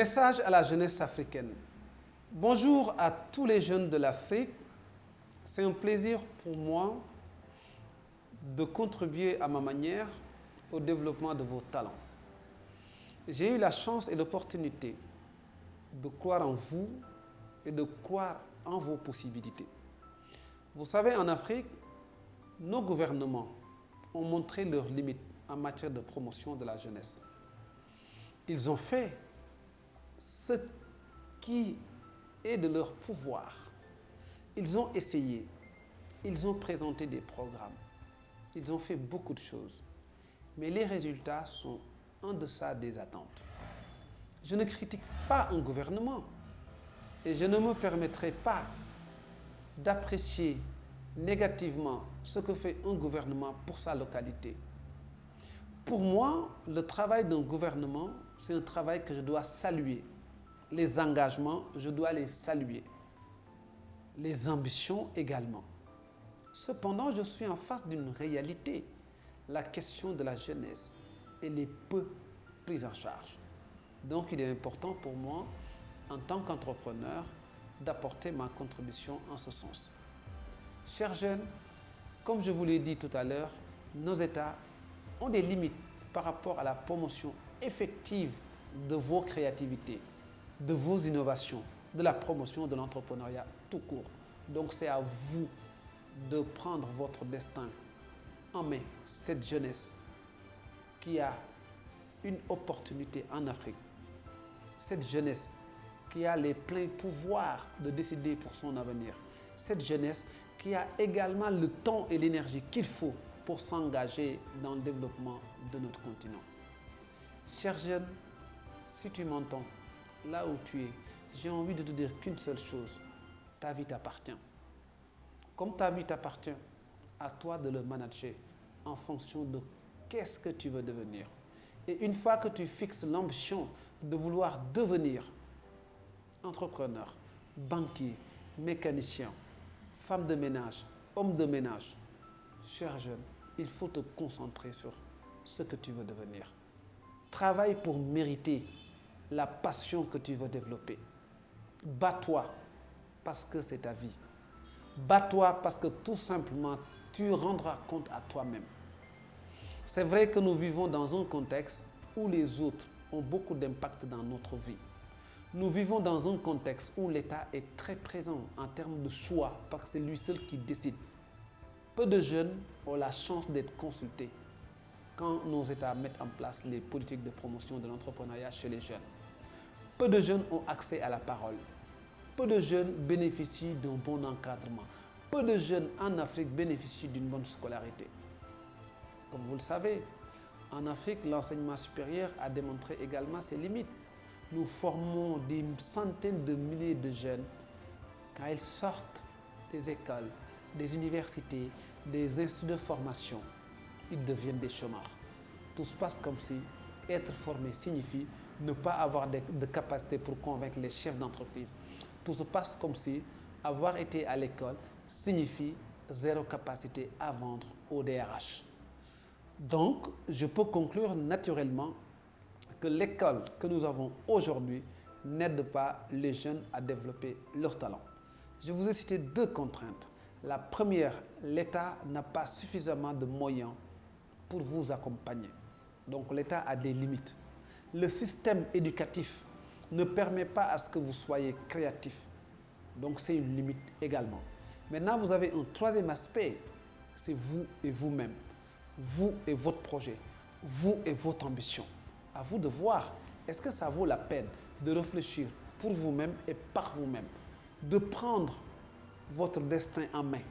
Message à la jeunesse africaine. Bonjour à tous les jeunes de l'Afrique. C'est un plaisir pour moi de contribuer à ma manière au développement de vos talents. J'ai eu la chance et l'opportunité de croire en vous et de croire en vos possibilités. Vous savez, en Afrique, nos gouvernements ont montré leurs limites en matière de promotion de la jeunesse. Ils ont fait ce qui est de leur pouvoir. Ils ont essayé, ils ont présenté des programmes, ils ont fait beaucoup de choses, mais les résultats sont en deçà des attentes. Je ne critique pas un gouvernement et je ne me permettrai pas d'apprécier négativement ce que fait un gouvernement pour sa localité. Pour moi, le travail d'un gouvernement, c'est un travail que je dois saluer. Les engagements, je dois les saluer. Les ambitions également. Cependant, je suis en face d'une réalité. La question de la jeunesse, elle est peu prise en charge. Donc, il est important pour moi, en tant qu'entrepreneur, d'apporter ma contribution en ce sens. Chers jeunes, comme je vous l'ai dit tout à l'heure, nos États ont des limites par rapport à la promotion effective de vos créativités, de vos innovations, de la promotion de l'entrepreneuriat tout court. Donc c'est à vous de prendre votre destin en main, cette jeunesse qui a une opportunité en Afrique, cette jeunesse qui a les pleins pouvoirs de décider pour son avenir, cette jeunesse qui a également le temps et l'énergie qu'il faut pour s'engager dans le développement de notre continent. Chers jeunes, si tu m'entends, là où tu es, j'ai envie de te dire qu'une seule chose, ta vie t'appartient. Comme ta vie t'appartient, à toi de le manager en fonction de qu'est-ce que tu veux devenir. Et une fois que tu fixes l'ambition de vouloir devenir entrepreneur, banquier, mécanicien, femme de ménage, homme de ménage, cher jeune, il faut te concentrer sur ce que tu veux devenir. Travaille pour mériter la passion que tu veux développer. Bats-toi parce que c'est ta vie. Bats-toi parce que tout simplement, tu rendras compte à toi-même. C'est vrai que nous vivons dans un contexte où les autres ont beaucoup d'impact dans notre vie. Nous vivons dans un contexte où l'État est très présent en termes de choix parce que c'est lui seul qui décide. Peu de jeunes ont la chance d'être consultés quand nos États mettent en place les politiques de promotion de l'entrepreneuriat chez les jeunes. Peu de jeunes ont accès à la parole. Peu de jeunes bénéficient d'un bon encadrement. Peu de jeunes en Afrique bénéficient d'une bonne scolarité. Comme vous le savez, en Afrique, l'enseignement supérieur a démontré également ses limites. Nous formons des centaines de milliers de jeunes. Quand ils sortent des écoles, des universités, des instituts de formation, ils deviennent des chômeurs. Tout se passe comme si être formé signifie ne pas avoir de capacité pour convaincre les chefs d'entreprise. Tout se passe comme si avoir été à l'école signifie zéro capacité à vendre au DRH. Donc, je peux conclure naturellement que l'école que nous avons aujourd'hui n'aide pas les jeunes à développer leur talent. Je vous ai cité deux contraintes. La première, l'État n'a pas suffisamment de moyens pour vous accompagner. Donc l'État a des limites. Le système éducatif ne permet pas à ce que vous soyez créatif. Donc c'est une limite également. Maintenant, vous avez un troisième aspect, c'est vous et vous-même. Vous et votre projet. Vous et votre ambition. À vous de voir, est-ce que ça vaut la peine de réfléchir pour vous-même et par vous-même, de prendre votre destin en main,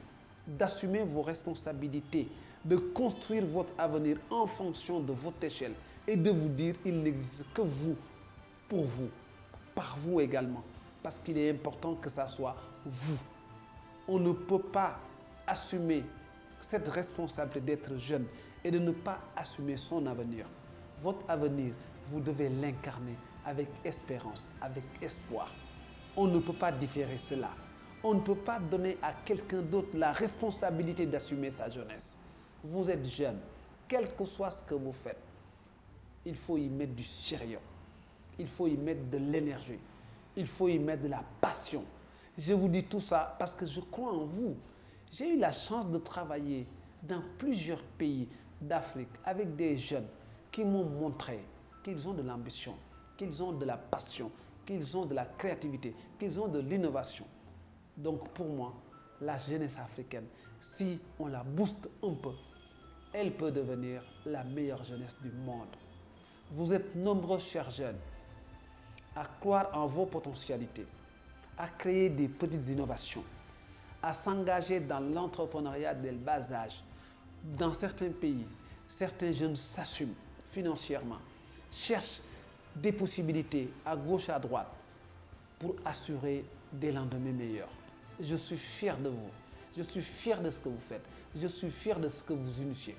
d'assumer vos responsabilités, de construire votre avenir en fonction de votre échelle et de vous dire il n'existe que vous, pour vous, par vous également, parce qu'il est important que ça soit vous. On ne peut pas assumer cette responsabilité d'être jeune et de ne pas assumer son avenir. Votre avenir, vous devez l'incarner avec espérance, avec espoir. On ne peut pas différer cela. On ne peut pas donner à quelqu'un d'autre la responsabilité d'assumer sa jeunesse. Vous êtes jeune, quel que soit ce que vous faites, il faut y mettre du sérieux. il faut y mettre de l'énergie, il faut y mettre de la passion. Je vous dis tout ça parce que je crois en vous. J'ai eu la chance de travailler dans plusieurs pays d'Afrique avec des jeunes qui m'ont montré qu'ils ont de l'ambition, qu'ils ont de la passion, qu'ils ont de la créativité, qu'ils ont de l'innovation. Donc pour moi, la jeunesse africaine, si on la booste un peu, elle peut devenir la meilleure jeunesse du monde. Vous êtes nombreux, chers jeunes, à croire en vos potentialités, à créer des petites innovations, à s'engager dans l'entrepreneuriat dès le bas âge. Dans certains pays, certains jeunes s'assument financièrement, cherchent des possibilités à gauche et à droite pour assurer des lendemains meilleurs. Je suis fier de vous. Je suis fier de ce que vous faites. Je suis fier de ce que vous initiez.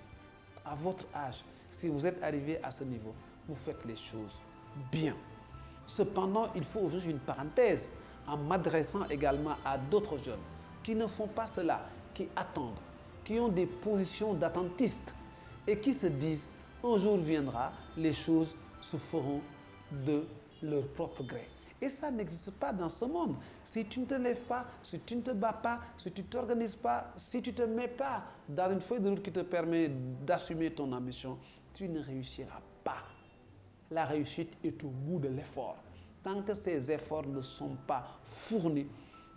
À votre âge, si vous êtes arrivé à ce niveau, vous faites les choses bien. Cependant, il faut ouvrir une parenthèse en m'adressant également à d'autres jeunes qui ne font pas cela, qui attendent, qui ont des positions d'attentistes et qui se disent un jour viendra, les choses se feront de leur propre gré. Et ça n'existe pas dans ce monde. Si tu ne te lèves pas, si tu ne te bats pas, si tu ne t'organises pas, si tu ne te mets pas dans une feuille de route qui te permet d'assumer ton ambition, tu ne réussiras pas. La réussite est au bout de l'effort. Tant que ces efforts ne sont pas fournis,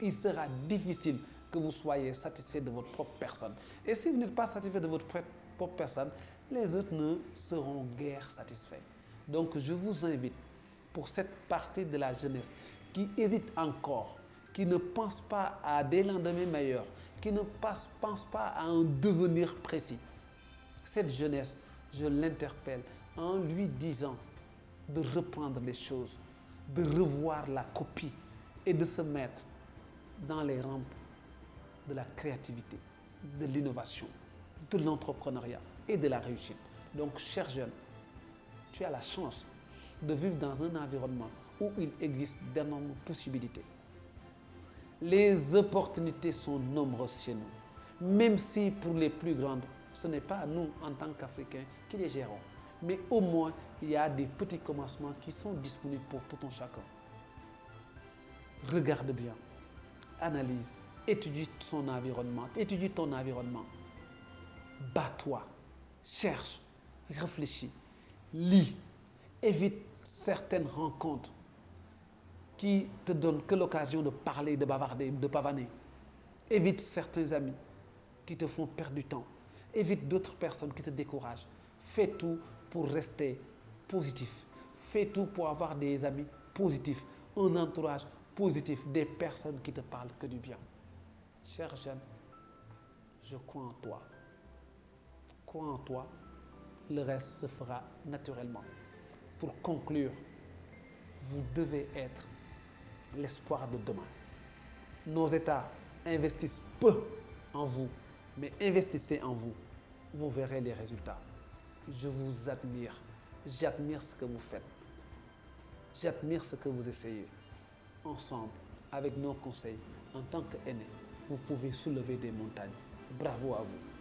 il sera difficile que vous soyez satisfait de votre propre personne. Et si vous n'êtes pas satisfait de votre propre personne, les autres ne seront guère satisfaits. Donc je vous invite, pour cette partie de la jeunesse qui hésite encore, qui ne pense pas à des lendemains meilleurs, qui ne pense pas à un devenir précis. Cette jeunesse, je l'interpelle en lui disant de reprendre les choses, de revoir la copie et de se mettre dans les rampes de la créativité, de l'innovation, de l'entrepreneuriat et de la réussite. Donc, chers jeunes, tu as la chance de vivre dans un environnement où il existe d'énormes possibilités. Les opportunités sont nombreuses chez nous, même si pour les plus grandes, ce n'est pas à nous, en tant qu'Africains, qui les gérons. Mais au moins, il y a des petits commencements qui sont disponibles pour tout un chacun. Regarde bien, analyse, étudie ton environnement, bats-toi, cherche, réfléchis, lis, évite certaines rencontres qui te donnent que l'occasion de parler, de bavarder, de pavaner. Évite certains amis qui te font perdre du temps. Évite d'autres personnes qui te découragent. Fais tout pour rester positif. Fais tout pour avoir des amis positifs, un entourage positif, des personnes qui te parlent que du bien. Cher jeune, je crois en toi. Crois en toi, le reste se fera naturellement. Pour conclure, vous devez être l'espoir de demain. Nos États investissent peu en vous, mais investissez en vous. Vous verrez les résultats. Je vous admire. J'admire ce que vous faites. J'admire ce que vous essayez. Ensemble, avec nos conseils, en tant qu'aînés, vous pouvez soulever des montagnes. Bravo à vous.